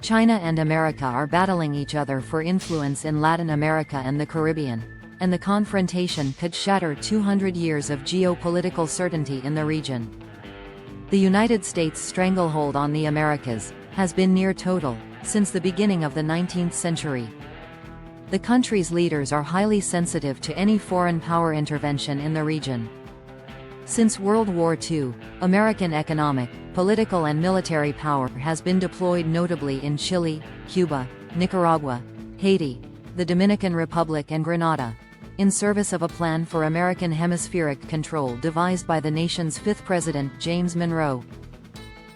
China and America are battling each other for influence in Latin America and the Caribbean, and the confrontation could shatter 200 years of geopolitical certainty in the region. The United States' stranglehold on the Americas has been near total since the beginning of the 19th century. The country's leaders are highly sensitive to any foreign power intervention in the region. Since World War II, American economic, political and military power has been deployed notably in Chile, Cuba, Nicaragua, Haiti, the Dominican Republic and Grenada, in service of a plan for American hemispheric control devised by the nation's fifth president James Monroe.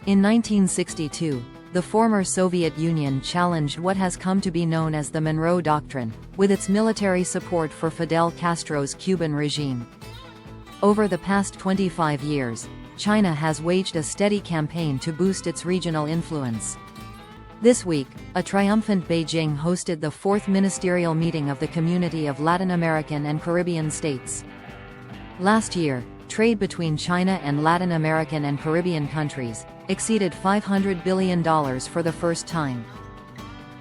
In 1962, the former Soviet Union challenged what has come to be known as the Monroe Doctrine, with its military support for Fidel Castro's Cuban regime. Over the past 25 years, China has waged a steady campaign to boost its regional influence. This week, a triumphant Beijing hosted the fourth ministerial meeting of the Community of Latin American and Caribbean States. Last year, trade between China and Latin American and Caribbean countries exceeded $500 billion for the first time.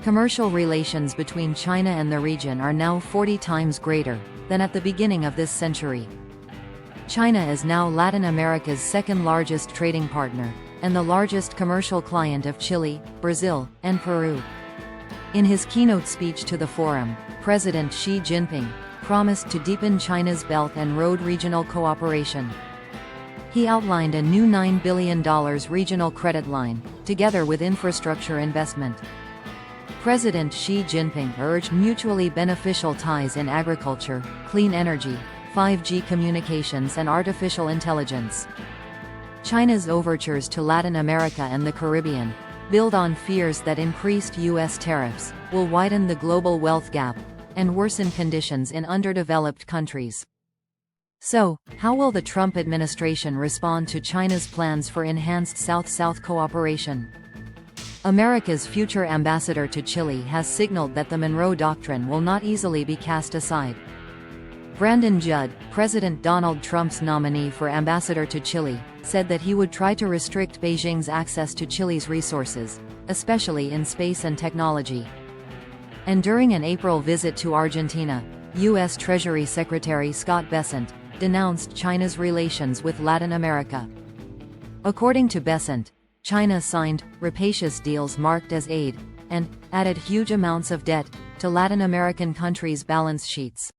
Commercial relations between China and the region are now 40 times greater than at the beginning of this century. China is now Latin America's second-largest trading partner, and the largest commercial client of Chile, Brazil, and Peru. In his keynote speech to the forum, President Xi Jinping promised to deepen China's Belt and Road regional cooperation. He outlined a new $9 billion regional credit line, together with infrastructure investment. President Xi Jinping urged mutually beneficial ties in agriculture, clean energy, 5G communications and artificial intelligence. China's overtures to Latin America and the Caribbean build on fears that increased U.S. tariffs will widen the global wealth gap and worsen conditions in underdeveloped countries. So, how will the Trump administration respond to China's plans for enhanced South-South cooperation? America's future ambassador to Chile has signaled that the Monroe Doctrine will not easily be cast aside. Brandon Judd, President Donald Trump's nominee for ambassador to Chile, said that he would try to restrict Beijing's access to Chile's resources, especially in space and technology. And during an April visit to Argentina, U.S. Treasury Secretary Scott Bessent denounced China's relations with Latin America. According to Bessent, China signed rapacious deals marked as aid and added huge amounts of debt to Latin American countries' balance sheets.